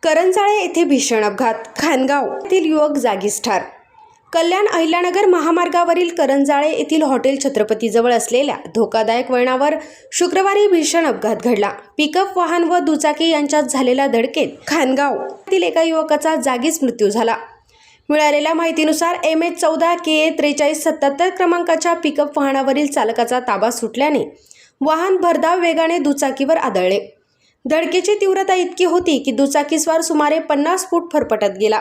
करंजाळे येथे भीषण अपघात, खानगाव येथील युवक जागीच ठार। कल्याण अहिल्यानगर महामार्गावरील करंजाळे येथील हॉटेल छत्रपतीजवळ असलेल्या धोकादायक वळणावर शुक्रवारी भीषण अपघात घडला। पिकअप वाहन व दुचाकी यांच्यात झालेल्या धडकेत खानगाव येथील एका युवकाचा जागीच मृत्यू झाला। मिळालेल्या माहितीनुसार MH14 KA 4377 क्रमांकाच्या पिकअप वाहनावरील चालकाचा ताबा सुटल्याने वाहन भरधाव वेगाने दुचाकीवर आदळले। धडकेची तीव्रता इतकी होती की दुचाकीस्वार सुमारे 50 फूट फरफटत गेला।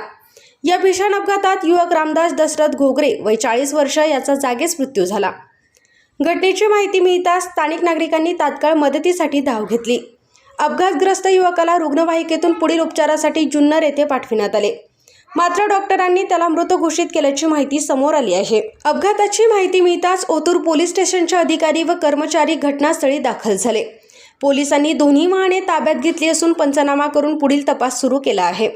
या भीषण अपघातात युवक रामदास दशरथ घोगरे वय 40 वर्ष याचा जागीच मृत्यू झाला। घटनेची माहिती मिळताच स्थानिक नागरिकांनी तात्काळ मदतीसाठी धाव घेतली। अपघातग्रस्त युवकाला रुग्णवाहिकेतून पुढील उपचारासाठी जुन्नर येथे पाठविण्यात आले, मात्र डॉक्टरांनी त्याला मृत घोषित केल्याची माहिती समोर आली आहे। अपघाताची माहिती मिळताच ओतूर पोलीस स्टेशनचे अधिकारी व कर्मचारी घटनास्थळी दाखल झाले। पोलिसांनी दोन्ही वाहने ताब्यात घेतली असून पंचनामा करून पुढील तपास सुरू केला आहे।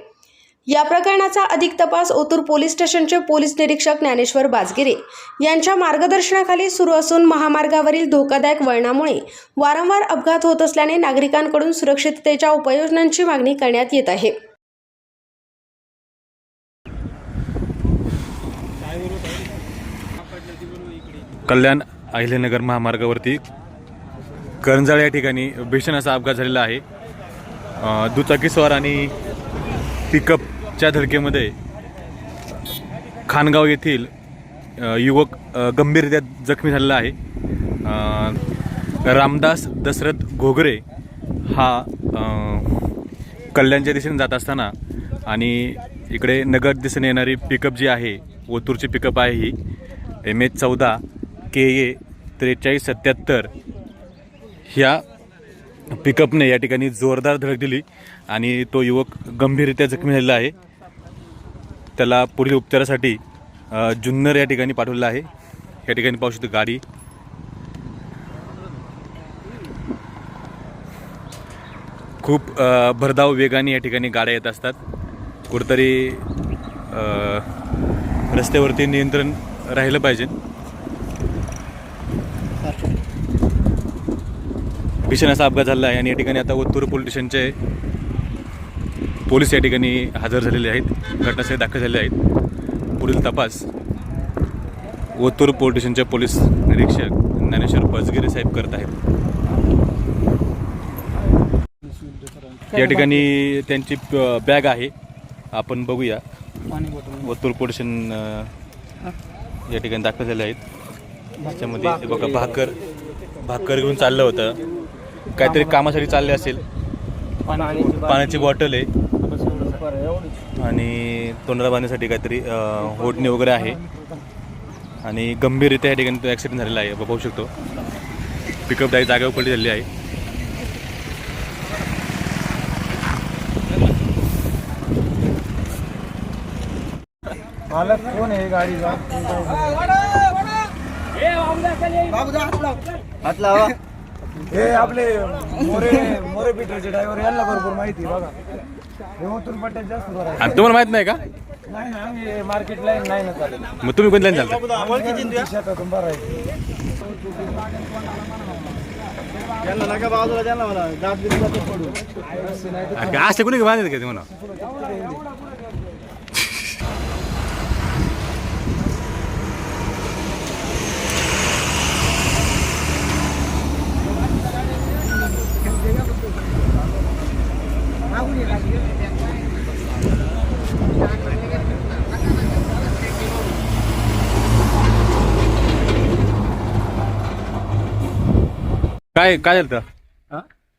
या प्रकरणाचा अधिक तपास ओतूर पोलीस स्टेशनचे पोलीस निरीक्षक ज्ञानेश्वर बाजगिरे यांच्या मार्गदर्शनाखाली सुरू असून महामार्गावरील धोकादायक वळणामुळे वारंवार अपघात होत असल्याने नागरिकांकडून सुरक्षिततेच्या उपाययोजनांची मागणी करण्यात येत आहे। कल्याण अहिल्यानगर महामार्गावरती करंजाळे या ठिकाणी भीषण असा अपघात झालेला आहे। दुचाकीस्वार आणि पिकअपच्या धडकेमध्ये खानगाव येथील युवक गंभीररित्या जखमी झालेला आहे। रामदास दशरथ घोगरे हा कल्याणच्या दिशेने जात असताना आणि इकडे नगर दिशेने येणारी पिकअप जी आहे, ओतूरची पिकअप आहे ही MH14 KA 4377 ह्या पिकअपने या ठिकाणी जोरदार धडक दिली आणि तो युवक गंभीररित्या जखमी झालेला आहे। त्याला पुढील उपचारासाठी जुन्नर या ठिकाणी पाठवलेलं आहे। या ठिकाणी पाहू शकतो गाडी खूप भरधाव वेगाने या ठिकाणी गाड्या येत असतात। कुठेतरी रस्त्यावरती नियंत्रण राहिलं पाहिजे। भीषण असा अपघात झाला आहे आणि या ठिकाणी आता ओतूर पोलीस स्टेशनचे पोलीस या ठिकाणी हजर झालेले आहेत, घटनास्थळी दाखल झालेले आहेत। पुढील तपास ओतूर पोलीस स्टेशनचे पोलीस निरीक्षक ज्ञानेश्वर बाजगिरे साहेब करत आहेत। या ठिकाणी त्यांची बॅग आहे, आपण बघूया। ओतूर पोलीस स्टेशन या ठिकाणी दाखल झाले आहेत। त्याच्यामध्ये बघा भाकर घेऊन चाललं होतं, काहीतरी कामासाठी चालले असेल। पाण्याची बॉटल आहे आणि तोंडाला बांधण्यासाठी काहीतरी ओढणी वगैरे आहे आणि गंभीररित्या या ठिकाणी ॲक्सिडेंट झालेला आहे। पाहू शकतो पिकअप डायरेक्ट जागेवर पलटी झालेली आहे। मालक कोण आहे गाडीचा? हात लावा। हे आपले मोरे पीटरचे ड्रायव्हर यांना बरोबर माहिती बघा। हे ओतूर पट्ट्यात जास्त बरं आहे। आणि तुम्हाला माहित नाही का? नाही ना, आम्ही मार्केट लाईन नाही ना चालेल। मग तुम्ही कोणत्या लाईन चालता? शेतातून बरं आहे। त्यांना नका बाजूला, त्यांना मला दाब दिली जाते पडून असं कोणी बांधत का तुम्हाला? काय झालं?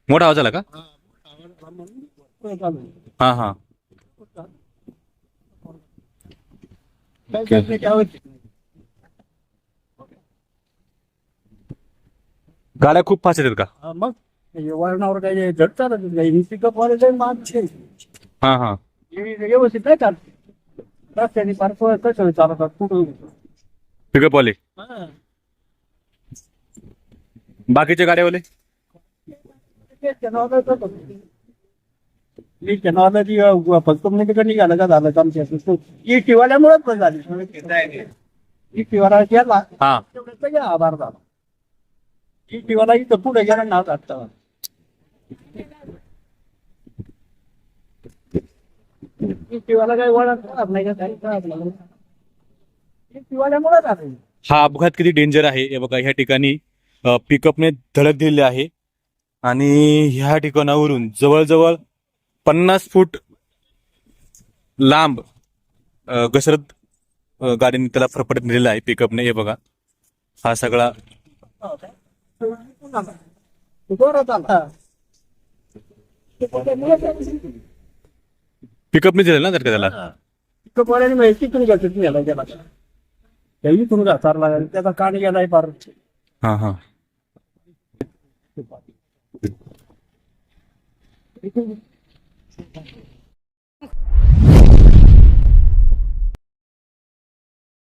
मोठा आवाज आला का? हा हा गाड्या खूप फास्ट येतात का? मग वळणावर काही झट चालत नाही। पिकअप वाले मागचे हा हा व्यवस्थित नाही चालत, रस्त्याने फार कसं चालतात कुठं पिकअप वाले, बाकीच्या गाड्यावाले फक्त निघालं का झालं आमच्या टिवाल्यामुळेच पण झाली। टिवाला गेला आभार झाला। टिवाला इथं पुढे गेला ना आता पिवाला काही वळत नाही का काही कळत नाही. पिवाल्यामुळेच आहे. हा अपघात किती डेंजर आहे हे बघा. ह्या ठिकाणी पिकअपने धडक दिलेली आहे आणि ह्या ठिकाणावरून जवळजवळ 50 फूट लांब घसरत गाडीने त्याला फरफटत नेलेलं आहे पिकअपने. हे बघा हा सगळा जोरात आला. पिकअपने दिलेलं ना जर का त्याला. पिकअपवाल्याने माहिती तुम्ही घ्यायचं तुम्ही त्याला त्याही तुम्ही घासारला त्याचा कान गेलाय फार. हा हा